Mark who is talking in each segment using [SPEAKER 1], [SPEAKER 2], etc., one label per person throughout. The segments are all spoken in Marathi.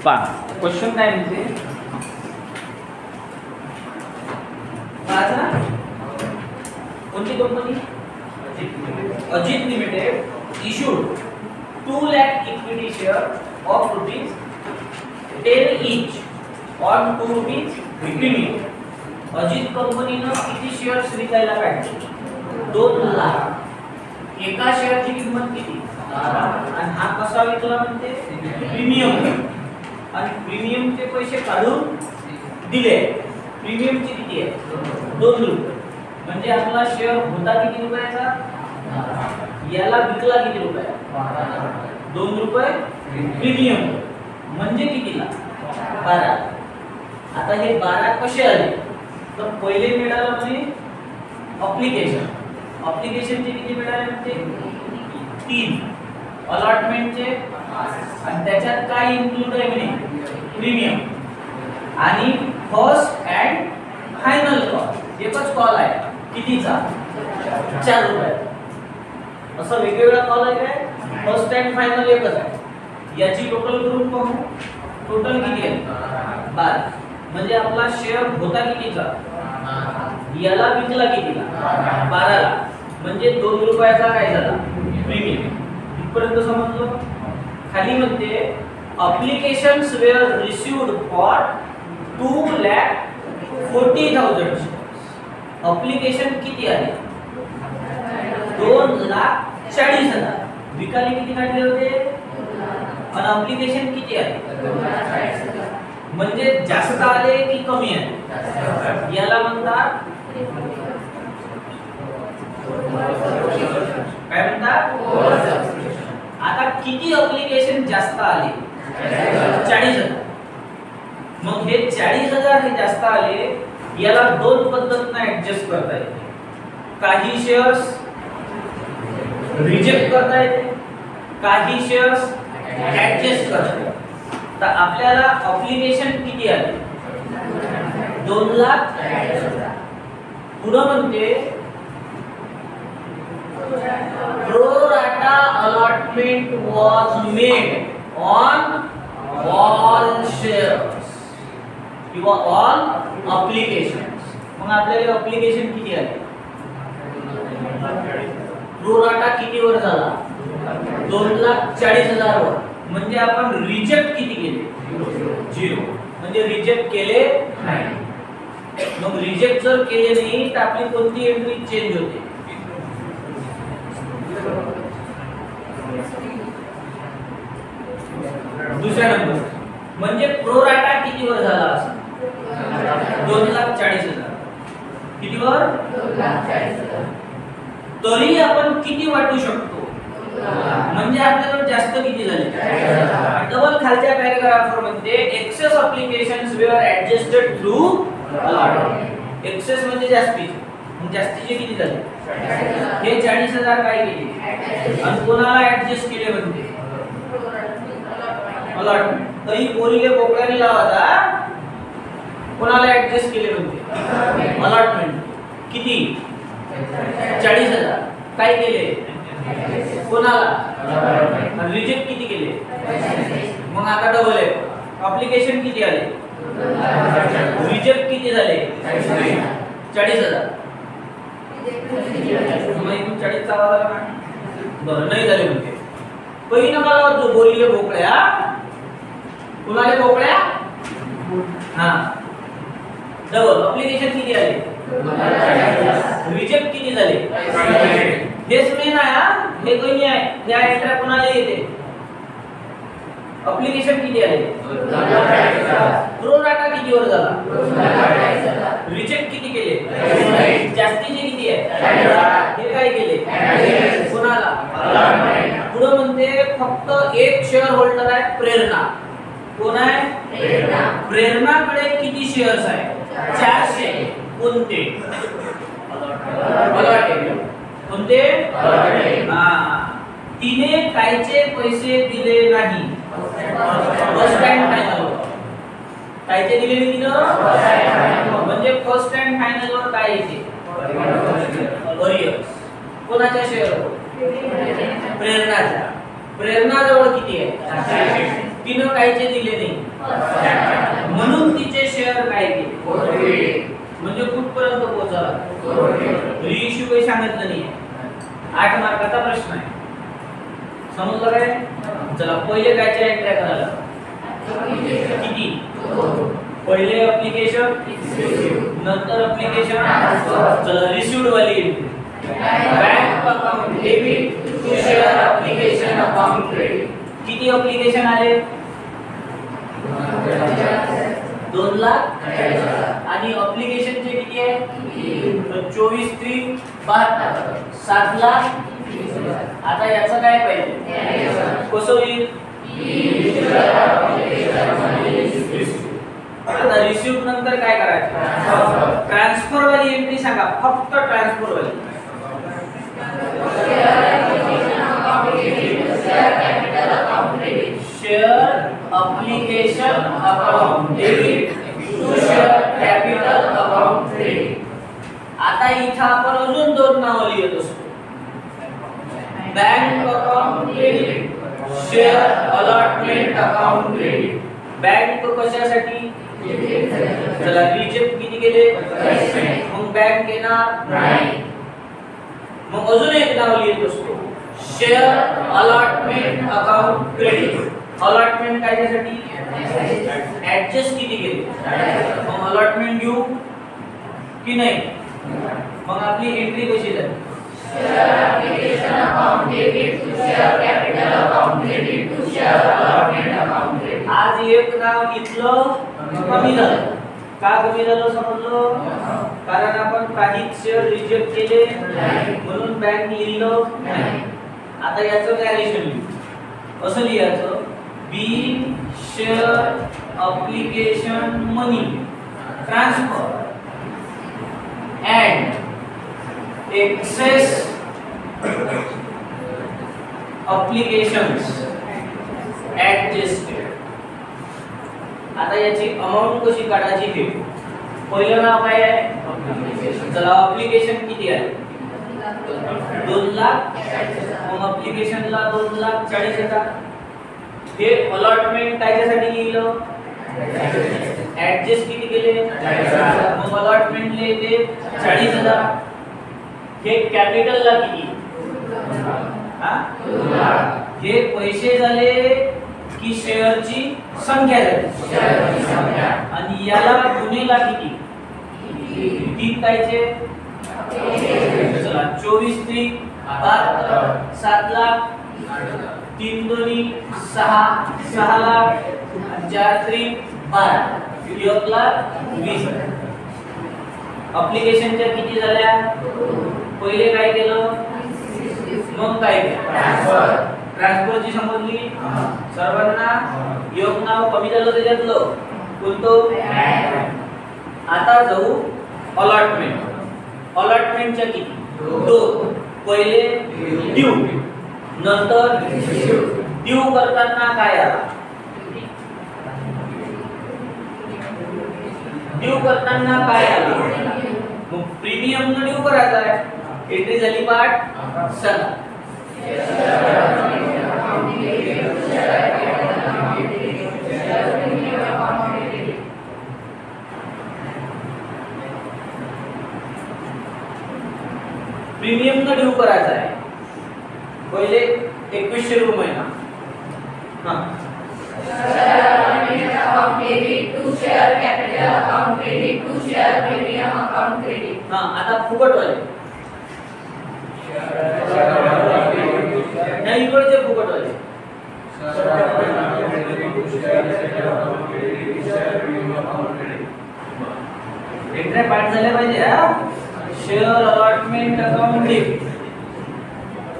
[SPEAKER 1] पहा क्वेश्चन काय म्हणते, कोणती company Ajit limited issued 2 lakh equity share of ₹10 each on 2 rupees premium. Ajit कंपनीनं किती शेअर्स विकायला काढले? 2 लाख. एका शेअरची किंमत किती? आणि हा कसा विकला म्हणते? प्रीमियम. आणि प्रीमियमचे पैसे काढून दिले. प्रीमियमची किती आहे? 2 रुपये. म्हणजे आपला शेअर होता किती रुपयाचा? याला विकला किती रुपये? 2 रुपये प्रीमियम. म्हणजे कितीला? 12. आता हे 12 कसे आले? तर पहिले मिळालं म्हणजे ॲप्लिकेशन. ॲप्लिकेशनचे किती मिळाले म्हणते? 3. अलॉटमेंटचे आणि त्याच्यात काय इन्क्लूड आहे म्हणे? प्रीमियम. आणि फर्स्ट अँड फायनल कॉल एकच कॉल आहे. कितीचा? 4 रुपये. असं वेगवेगळा कॉल आहे काय? फर्स्ट अँड फायनल एकच आहे. याची टोटल करून पाहू. टोटल किती आहे? 12. म्हणजे आपला शेअर होता कितीचा? याला विकला कितीला? 12ला. म्हणजे 2 रुपयाचा काय झाला? प्रीमियम. इथपर्यंत समजलं? खाली म्हणते applications were received for 2,40,000. Application किती आले? 2,40,000. विकाले किती काढले होते? आणि ॲप्लिकेशन किती आले? म्हणजे जास्त आले की कमी आले? याला म्हणतात काय म्हणतात? आता किती ॲप्लिकेशन जास्त आले? 40,000. मग हे 40,000 हे जास्त आले. याला 2 पद्धतीने ऍडजस्ट करता येते. काही शेअर्स रिजेक्ट करता येते, काही शेअर्स ऍडजस्ट करता येते. तर आपल्याला ॲप्लिकेशन किती आले? 2,40,000. पुढे म्हणते pro rata allotment was made on all shares किंवा all applications. मग आपल्याला ॲप्लिकेशन किती आले? pro rata कितीवर झाला? 2,40,000 वर. म्हणजे आपण रिजेक्ट किती केले? 0. म्हणजे रिजेक्ट केले नाही. मग रिजेक्ट जर केले नाही तर आपली कोणती एंट्री चेंज होते? दुसऱ्या नंबर. म्हणजे प्रो राटा कितीवर झाला असेल? 2,40,000. कितीवर? 2,40,000. तरी आपण किती वाटू शकतो? म्हणजे आपल्याला जास्त किती झाले? डबल खालच्या पॅराग्राफवर म्हणते excess applications were adjusted through allotment. Excess म्हणजे जास्तीचे. मग जास्तीचे किती झाले? हे 40,000 काय केले? आणि कोणाला ऍडजस्ट केले म्हणते? अलॉटमेंट. तरी बोलीले बोकड्याने लावायचा. कोणाला ऍडजस्ट केले म्हणते? अलॉटमेंट. किती? 40,000. काय केले? कोणाला? रिजेक्ट किती केले? मग आता डबल आहे. ॲप्लिकेशन किती आले? रिजेक्ट किती झाले? 40,000. मग इथून 40 चा आवाज आला का? बरं नाही झाले म्हणते. पहिली नका लावतो बोलीले बोकड्या. कुणाले बोकड्या? हा. डबल. ॲप्लिकेशन किती आले? रिजेक्ट किती झाले? हेच मेन आहे. हे कमी आहे. या एंट्री कोणाला येते? ॲप्लिकेशन किती आले? प्रो राटा कितीवर झाला? रिजेक्ट किती केले? जास्तीचे किती आहे? हे काय केले? कोणाला? पुढे म्हणते फक्त एक शेअर होल्डर आहे प्रेरणा. कोण आहे? प्रेरणाकडे किती शेअर्स आहे? 400. कोणते? कोणते? तिने कायचे पैसे दिले नाही? First and final. कायचे दिले नाही तिनं? म्हणजे फर्स्ट अँड फायनल वर काय येते? वरियर्स. कोणाच्या शेअर? प्रेरणाच्या. प्रेरणा जवळ किती आहे? तिनं कायचे दिले नाही? म्हणून तिचे शेअर काय केले, म्हणजे कुठपर्यंत पोहोचला रिइश्यू काही सांगितलं नाही. 8 मार्काचा प्रश्न आहे, समजलं काय. चला पहिले कायच्या एंट्री करायला किती, पहिले ऍप्लिकेशन नंतर ऍप्लिकेशन. चला रिसीव्ड वाली entry bank account debit to share application account credit. किती ऍप्लिकेशन आले 2 लाख आणि ऍप्लिकेशनचे किती आहे 24 3 72 7 लाख. आता याचं काय पाहिजे, कसं होईल. आता रिसीव्ड नंतर काय करायचं, ट्रान्सफर वाली एंट्री सांगा, फक्त ट्रान्सफर वाली. Share application account debit to share capital account credit. आता इथं आपण अजून 2 नाव लिहित असतो, bank account credit, share allotment account credit. Bank कशासाठी, चला रिजेक्ट किती केले, मग बँक येणार नाही. मग अजून एक नाव लिहित असतो, share allotment account credit. Allotment कायच्यासाठी, ऍडजस्ट किती केले, मग अलॉटमेंट घेऊ की नाही. मग आपली एंट्री कशी झाली, share application account debit to share capital account credit to share allotment account credit. आज एक नाव इथलं कमी झालं. का कमी झालं समजलं, कारण आपण काहीच शेअर रिजेक्ट केले म्हणून बँक लिहिलं नाही. आता याचं काय रिलेशन लिहू, असं लिहायचं, B share application money transfer and excess applications adjusted. आता याची अमाउंट कशी काढायची ते, पहिलं नाव काय आहे, चला ऍप्लिकेशन किती आहे 2 लाख, मग ऍप्लिकेशनला 2,40,000 येतात. हे अलॉटमेंट कायच्यासाठी लिहिलं, ऍडजस्ट किती केले, मग अलॉटमेंटले ते 40,000. हे कॅपिटलला किती, हे पैसे झाले की शेअरची संख्या झाली, आणि याला गुणेला किती 3 कायचे, चला 24 3 72 7 लाख, 3 2 6 6 लाख, 4 3 12 1 लाख 20. ऍप्लिकेशनच्या किती झाल्या, पहिले काय केलं, मग काय केलं, ट्रान्सफरची समजली सर्वांना. योग नाव कमी झालं त्याच्यातलं कोणतं. आता जाऊ अलॉटमेंट. अलॉटमेंटच्या किती 2, पहिले ड्यू नंतर ड्यू करताना काय आला, ड्यू करताना काय आलं, मग प्रीमियम न ड्यू करायचा आहे. एंट्री झाली पाठ 7. प्रीमियम न ड्यू करायचा आहे, पहिले 2100 रुपये महिना. हां आता फुकट वाले नाही, इकडचे फुकट वाले एंट्री पाठ झाले पाहिजे. Share allotment account debit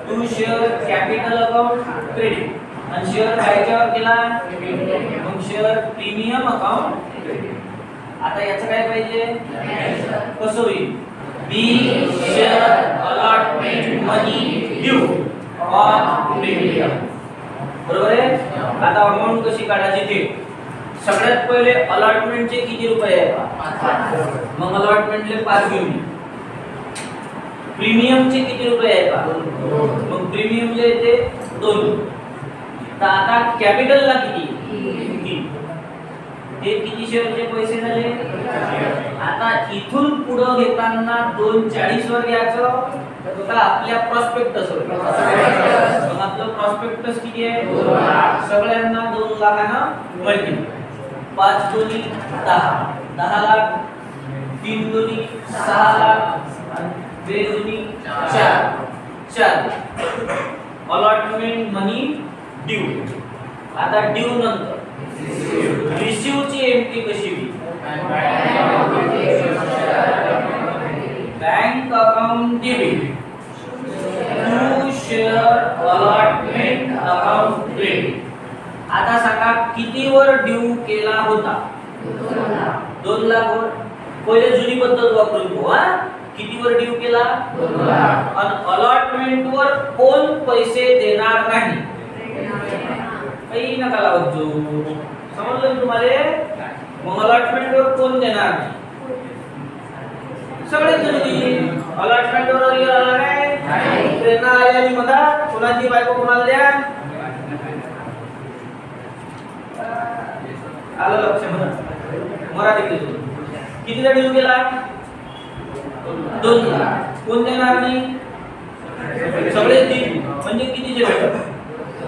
[SPEAKER 1] to share capital account credit, आणि शेअर कायच्यावर केला, मग शेअर प्रीमियम अकाउंट क्रेडिट. आता याचं काय पाहिजे, कसं होईल, be share allotment money due on premium. बरोबर आहे. आता अमाउंट कशी काढायची ते, सगळ्यात पहिले अलॉटमेंटचे किती रुपये आहे, मग अलॉटमेंटले 5 घेऊन. प्रीमियमचे किती रुपये आहे, मग प्रीमियमले येते 2. तर आता कॅपिटलला किती 3. हे किती शेअरचे पैसे झाले? आता इथून पुढे घेताना 240 वर घ्यायचं का आपल्या प्रॉस्पेक्टस वर? मग आपलं प्रॉस्पेक्टस किती आहे? 2 लाख. सगळ्यांना 2 लाखानं मल्टिप्लाय. 5 दोन्ही 10, 10 लाख. 3 दोन्ही 6 लाख. 2 दोन्ही 4, 4. Allotment money due. आता ड्यू नंतर रिसीव ची एंट्री कशी होईल? Bank account debit to share allotment account credit. आता सांगा किती वर ड्यू केला होता? 2 लाख वर. पहिले जुनी पद्धत वापरून हो. किती वर ड्यू केला? 2 लाख. आणि अलॉटमेंट वर कोण पैसे देणार नाही? काही नका लावत जो. समजलं तुम्हाला? मग अलॉटमेंट वर कोण देणार नाही? सगळे जण देईल. अलॉटमेंट वर आला काय? नाही. प्रेरणा आली म्हणा कोणाची बायको कोणाला द्या? आलं लक्ष म्हणा. मराठी किती जण ड्यू केला? 2 लाख. कोण देणार नाही? सगळे देईल. म्हणजे किती जे भेटत?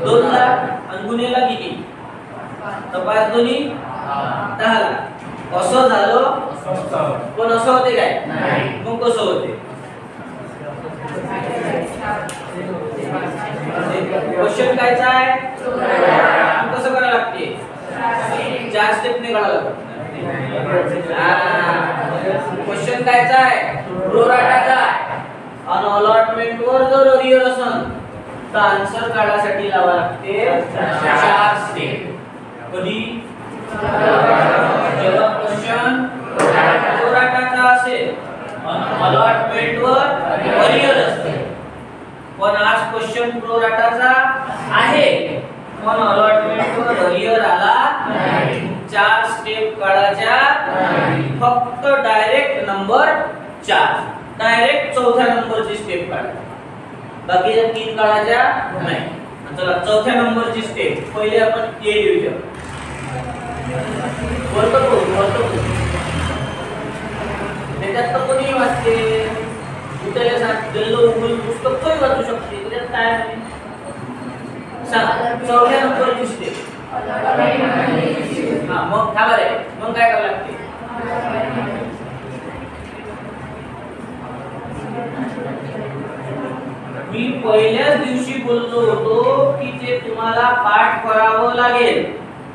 [SPEAKER 1] 2 लाख. आणि गुन्हेला किती? तर 5 दोन्ही 10 लाख. असं झालं. पण असं होते काय? नाही. मग कसं होते? क्वेश्चन कायचा आहे? कसं करायला लागते? 4 स्टेपने काढायला लागते. क्वेश्चन कायचा आहे? प्रोराटाचा आहे. आणि अलॉटमेंट वर जर अरियर असेल तर आन्सर काढायसाठी लावा लागते 4 स्टेप. कधी? जेव्हा क्वेश्चन प्रोराटाचा असेल आणि अलॉटमेंट वर अरियर असेल. पण आज क्वेश्चन प्रोराटाचा आहे पण अलॉटमेंट वर अरियर आला नाही. 4 स्टेप काढायच्या. फक्त डायरेक्ट नंबर 4. डायरेक्ट चौथ्या नंबरची स्टेप काढा. बाकीच्या 3 काढायच्या नाही. चला चौथ्या नंबरची स्टेप. पहिले आपण ए लिहूया. त्याच्यात तर कोणी वाचते? उद्याला सांग जल्लो उघडून पुस्तक कोणी वाचू शकते? त्याच्यात काय नाही. सांग चौथ्या नंबरची स्टेप. हा मग थांबा रे. मग काय करावं लागते? मी पहिल्याच दिवशी बोललो होतो की ते तुम्हाला पाठ करावं लागेल.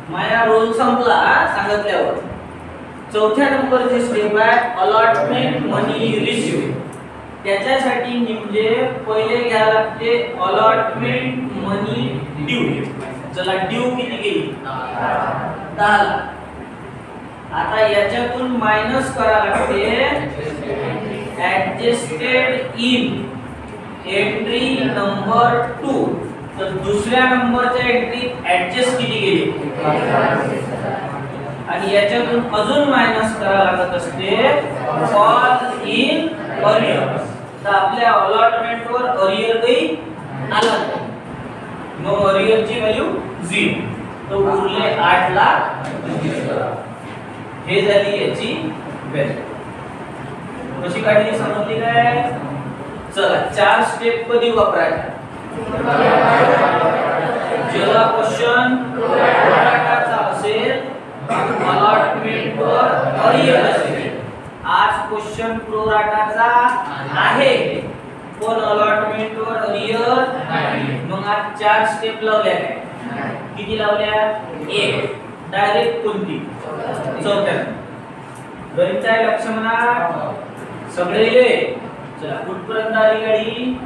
[SPEAKER 1] माझा रोल संपला सांगितल्यावर. चौथ्या नंबरची स्टेप आहे अलॉटमेंट मनी रिसीव. त्याच्यासाठी म्हणजे पहिले घ्यायला लागते अलॉटमेंट मनी ड्यू. चला ड्यू किती गेली? 10 लाख. आता याच्यातून मायनस करायला लागते ऍडजस्टेड इन एंट्री नंबर 2. तर दुसऱ्या नंबरच्या एंट्रीत ऍडजस्ट किती गेली? आणि याच्यातून अजून मायनस करायला लागत असते फॉल इन अरियर. तर आपल्या अलॉटमेंट वर अरियर काही आला नाही. मग अरियर ची व्हॅल्यू 0. तो उरले 8 लाख. हे झाली याची व्हॅल्यू. कशी काढली समजली काय? चला 4 स्टेप कधी वापरायच्या? जेव्हा क्वेश्चन प्रोराटाचा असेल अलॉटमेंट वर अरियर असेल. आज क्वेश्चन प्रोराटाचा आहे पण अलॉटमेंट वर अरियर नाही. मग आज 4 स्टेप लावल्या. किती लावल्या? 1. डायरेक्ट कोणती? चौथ्या. गणित आहे लक्ष म्हणा सगळे. चला कुठपर्यंत आली गाडी?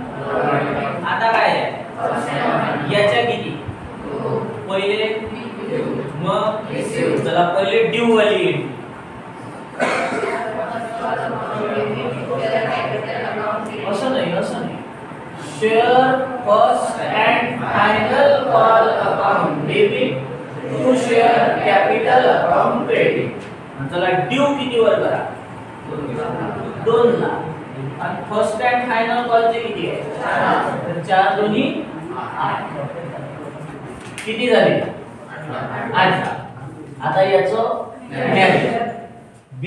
[SPEAKER 1] आता काय आहे? याच्या किती? पहिले. मग चला पहिले ड्यू वाली. असं नाही असं नाही. Share first and final call account debit to share capital account credit. चला ड्यू किती वर करा? 2 लाख. आणि फर्स्ट अँड फायनल कॉलचे किती आहे? 4 दोन्ही 8. किती झाले? 8 लाख. आता याचं narration. B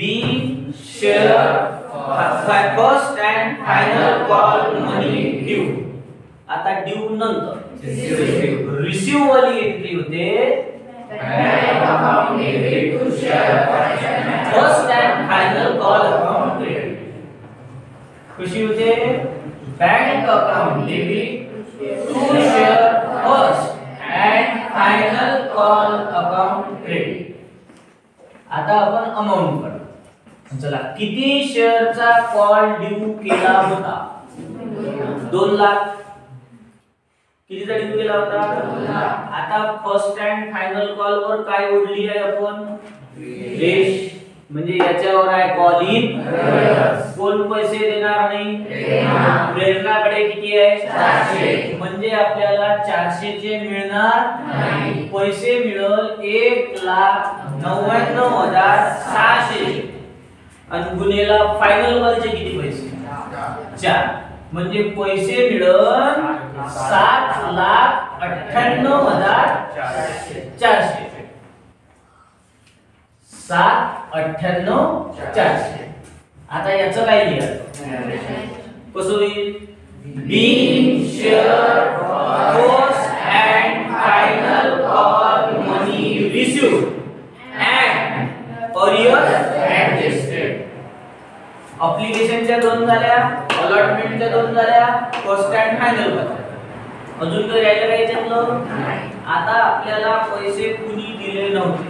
[SPEAKER 1] share first and final call money due. आता ड्यू नंतर रिसीव वाली एंट्री होते first and final call account credit. कशी होते bank account debit to share first and final call account credit. आता आपण अमाउंट काढू. चला किती शेअरचा कॉल ड्यू केला होता 2 लाख. कितीचा ड्यू केला होता 2 लाख. आता फर्स्ट अँड फायनल कॉल वर काय ओढली आहे आपण रेश, म्हणजे याच्यावर आहे कॉल इन. कोण पैसे देणार नाही प्रेरणाकडे किती आहे 400, म्हणजे आपल्याला 400 चे मिळणार नाही. पैसे मिळल 1,99,600 आणि गुन्हेला फायनल कॉलचे किती पैसे 4, म्हणजे पैसे मिळल 7,98,400. 7,98,400. आता याचं काय लिहायचं कसं होईल be share first and final call money received and arrears adjusted. ऍप्लिकेशनच्या 2 झाल्या, अलॉटमेंटच्या 2 झाल्या, फर्स्ट अँड फायनल झाल्या. अजून काही राहिलं काय याच्यातलं. आता आपल्याला पैसे कुणी दिले नव्हते.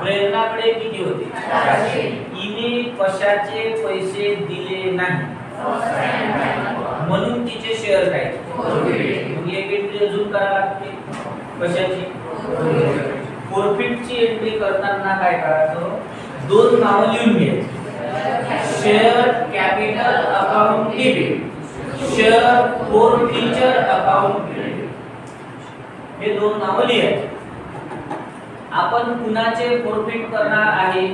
[SPEAKER 1] प्रेरणाकडे किती होते 400. हिने कशाचे पैसे दिले नाही म्हणून तिचे शेअर काय मग एक एंट्री अजून करावी लागते. कशाची फॉरफिटची एंट्री करताना काय करायचं 2 नाव लिहून घ्यायची. Share capital account debit, share forfeiture account credit. हे 2 नाव लिहायचे. आपण कुणाचे फॉरफिट करणार आहे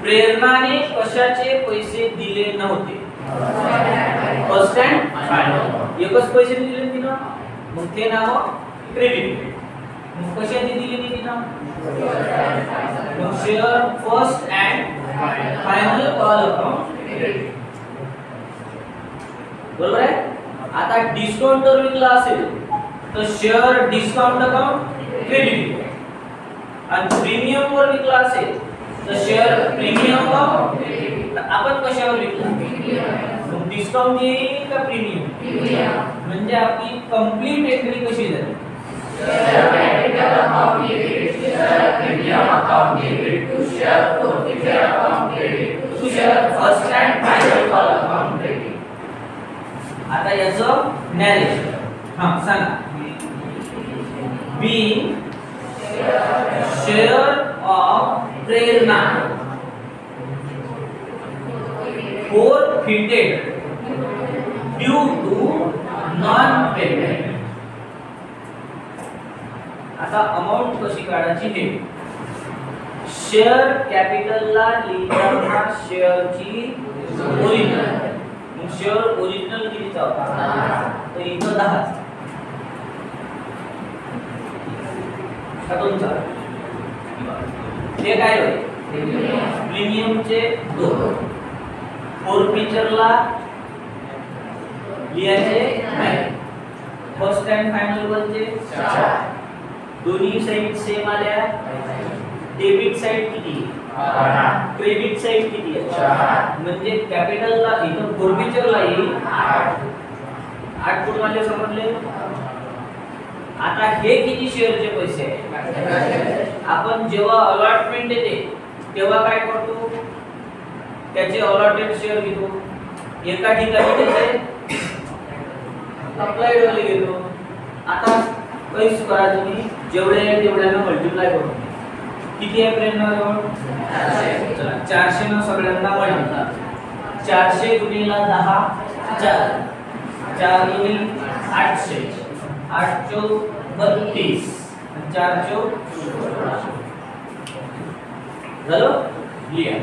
[SPEAKER 1] प्रेरणाने कशाचे पैसे दिले नव्हते फर्स्ट अँड फायनल. एकच पैसे दिले तिनं मग ते नाव क्रेडिट. मग कशाचे दिले तिनं मग share first and final call account credit. बरोबर आहे. आता डिस्काउंटर विकला असेल तर शेअर डिस्काउंट अकाउंट क्रेडिट आणि प्रीमियम वर विकला असेल तर शेअर प्रीमियम अकाउंट. आपण कशावर विकला डिस्काउंट येईल का प्रीमियम. म्हणजे आपली कंप्लीट एंट्री कशी झाली share capital account debit, share premium account debit to share forfeiture account debit to share first and final call account debit. आता याचं नॅरेशन सांगा. Be share of Prerna forfeited due to non payment. आता अमाउंट कशी काढायची हे शेअर कॅपिटलला लिहिताना शेअरची ओरिजिनल. मग शेअर ओरिजिनल कितीचा होता तर इथं 10. हे काय होईल प्रीमियमचे 2. फॉरफिचरला लिहायचे नाही. फर्स्ट अँड फायनल वरचे 4. दोन्ही साइड सेम आल्या. डेबिट साइड किती क्रेडिट साइड किती आहे 4. म्हणजे कॅपिटलला इथं फॉरफिचरला येईल 8 कुठून आले समजले. आता हे किती शेअरचे पैसे आहे. आपण जेव्हा अलॉटमेंट येते तेव्हा काय करतो त्याचे अलॉटेड शेअर घेतो. एका ठिकाणी त्याचे अप्लाइड वाले घेतो. आता काहीच करा तुम्ही जेवढे आहे तेवढ्यानं मल्टिप्लाय करू. किती आहे प्रेरणा जवळ 400. चला 400 न सगळ्यांना मल्टिप्लाय. 400 गुणिले 10 4 4 गुणिले 800 8 चौक 32 4 चौक झालं लिहा.